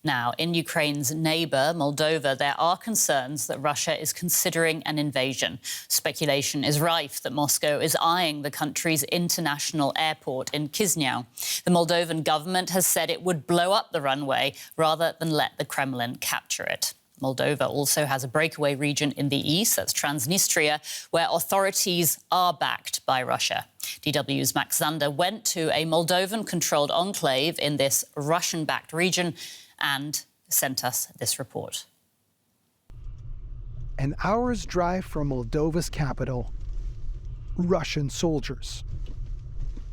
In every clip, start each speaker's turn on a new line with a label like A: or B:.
A: Now, in Ukraine's neighbour, Moldova, there are concerns that Russia is considering an invasion. Speculation is rife that Moscow is eyeing the country's international airport in Chisinau. The Moldovan government has said it would blow up the runway rather than let the Kremlin capture it. Moldova also has a breakaway region in the east, that's Transnistria, where authorities are backed by Russia. DW's Max Zander went to a Moldovan-controlled enclave in this Russian-backed region and sent us this report.
B: An hour's drive from Moldova's capital, Russian soldiers.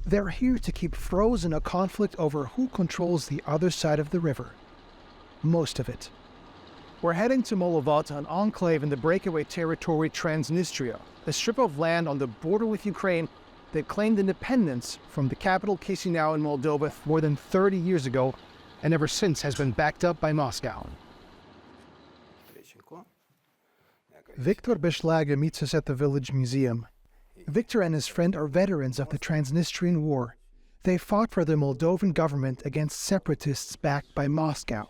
B: They're here to keep frozen a conflict over who controls the other side of the river. Most of it. We're heading to Moldova, an enclave in the breakaway territory Transnistria, a strip of land on the border with Ukraine that claimed independence from the capital Chisinau in Moldova more than 30 years ago, and ever since has been backed up by Moscow. Victor Beslage meets us at the village museum. Victor and his friend are veterans of the Transnistrian War. They fought for the Moldovan government against separatists backed by Moscow.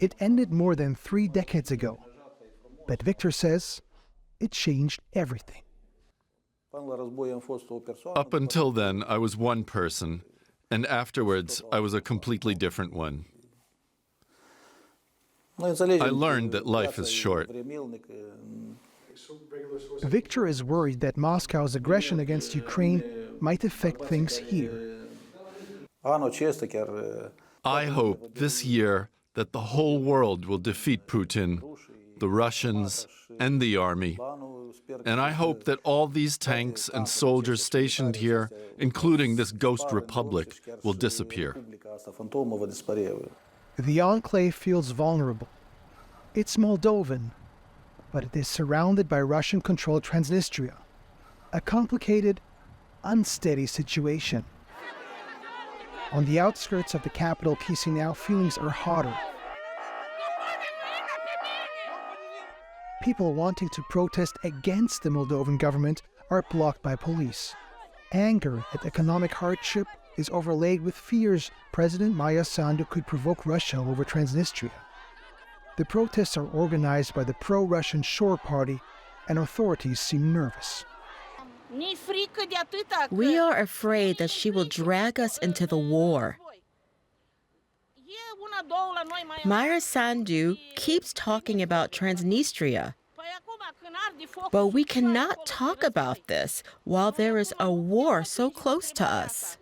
B: It ended more than 3 decades ago. But Victor says it changed everything.
C: Up until then, I was one person, and afterwards, I was a completely different one. I learned that life is short.
B: Victor is worried that Moscow's aggression against Ukraine might affect things here.
C: I hope this year that the whole world will defeat Putin, the Russians, and the army. And I hope that all these tanks and soldiers stationed here, including this ghost republic, will disappear.
B: The enclave feels vulnerable. It's Moldovan, but it is surrounded by Russian-controlled Transnistria, a complicated, unsteady situation. On the outskirts of the capital, Chisinau, feelings are hotter. People wanting to protest against the Moldovan government are blocked by police. Anger at economic hardship is overlaid with fears President Maia Sandu could provoke Russia over Transnistria. The protests are organized by the pro-Russian Shore Party, and authorities seem nervous.
D: We are afraid that she will drag us into the war. Maia Sandu keeps talking about Transnistria. But we cannot talk about this while there is a war so close to us.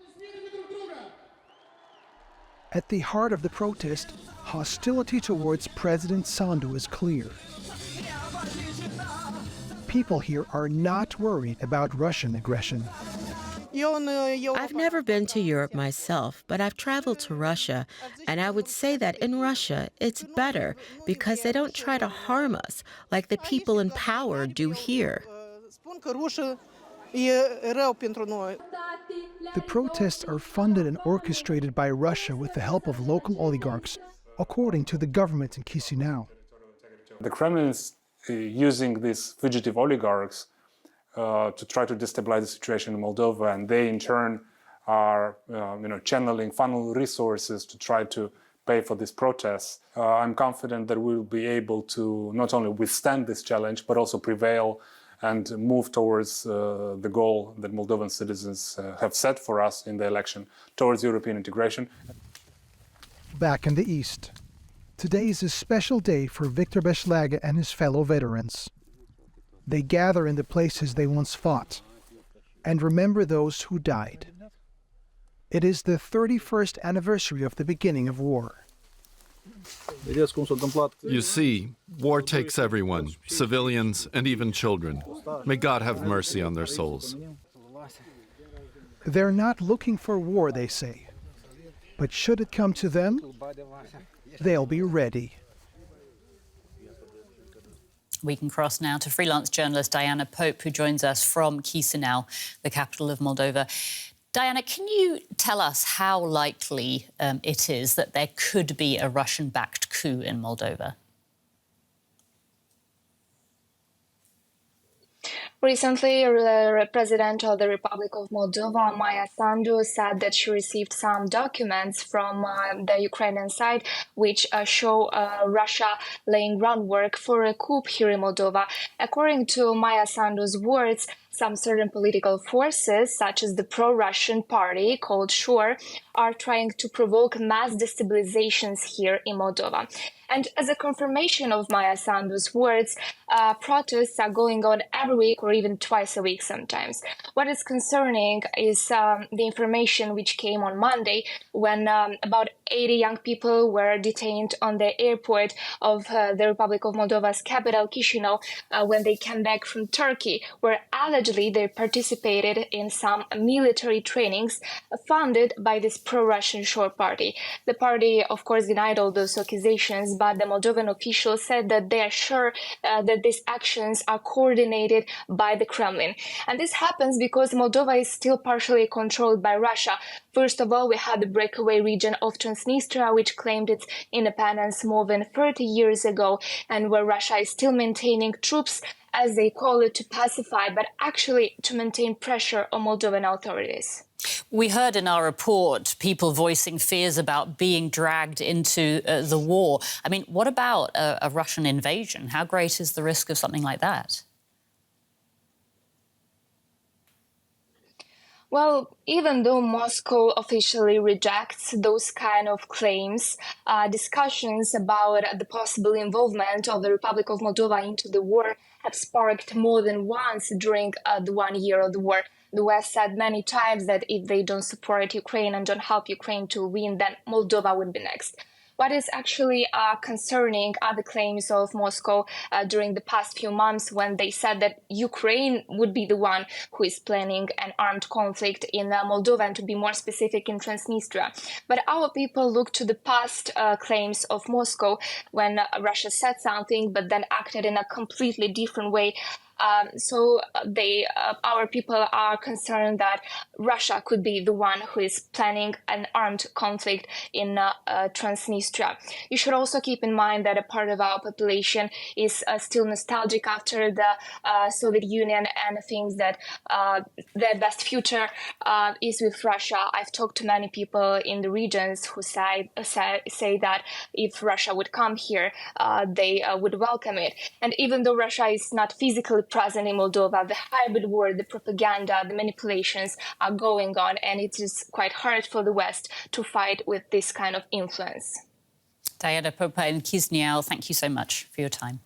B: At the heart of the protest, hostility towards President Sandu is clear. People here are not worried about Russian aggression.
D: I've never been to Europe myself, but I've traveled to Russia, and I would say that in Russia, it's better because they don't try to harm us like the people in power do here.
B: The protests are funded and orchestrated by Russia with the help of local oligarchs, according to the government in Chisinau.
E: The Kremlin is using these fugitive oligarchs to try to destabilize the situation in Moldova, and they in turn are funnel resources to try to pay for these protests. I'm confident that we will be able to not only withstand this challenge, but also prevail and move towards the goal that Moldovan citizens have set for us in the election, towards European integration.
B: Back in the East, today is a special day for Victor Beslage and his fellow veterans. They gather in the places they once fought and remember those who died. It is the 31st anniversary of the beginning of war.
C: You see, war takes everyone, civilians and even children. May God have mercy on their souls.
B: They're not looking for war, they say. But should it come to them, they'll be ready.
A: We can cross now to freelance journalist Diana Pope, who joins us from Chisinau, the capital of Moldova. Diana, can you tell us how likely it is that there could be a Russian-backed coup in Moldova?
F: Recently, the President of the Republic of Moldova, Maya Sandu, said that she received some documents from the Ukrainian side which show Russia laying groundwork for a coup here in Moldova. According to Maya Sandu's words, some certain political forces, such as the pro-Russian party called SURE, are trying to provoke mass destabilizations here in Moldova. And as a confirmation of Maya Sandu's words, protests are going on every week or even twice a week sometimes. What is concerning is the information which came on Monday when about 80 young people were detained on the airport of the Republic of Moldova's capital, Chisinau, when they came back from Turkey, where allegedly they participated in some military trainings funded by this pro-Russian SURE party. The party, of course, denied all those accusations, but the Moldovan officials said that they are sure that these actions are coordinated by the Kremlin. And this happens because Moldova is still partially controlled by Russia. First of all, we had the breakaway region of Transnistria, which claimed its independence more than 30 years ago, and where Russia is still maintaining troops, as they call it, to pacify, but actually to maintain pressure on Moldovan authorities.
A: We heard in our report people voicing fears about being dragged into the war. I mean, what about a Russian invasion? How great is the risk of something like that?
F: Well, even though Moscow officially rejects those kind of claims, discussions about the possible involvement of the Republic of Moldova into the war have sparked more than once during the 1 year of the war. The West said many times that if they don't support Ukraine and don't help Ukraine to win, then Moldova would be next. What is actually concerning are the claims of Moscow during the past few months when they said that Ukraine would be the one who is planning an armed conflict in Moldova, and to be more specific, in Transnistria. But our people look to the past claims of Moscow when Russia said something but then acted in a completely different way. Our people are concerned that Russia could be the one who is planning an armed conflict in Transnistria. You should also keep in mind that a part of our population is still nostalgic after the Soviet Union and thinks that their best future is with Russia. I've talked to many people in the regions who say that if Russia would come here, they would welcome it. And even though Russia is not physically present in Moldova, the hybrid war, the propaganda, the manipulations are going on, and it is quite hard for the West to fight with this kind of influence.
A: Diana Popa in Chisinau, thank you so much for your time.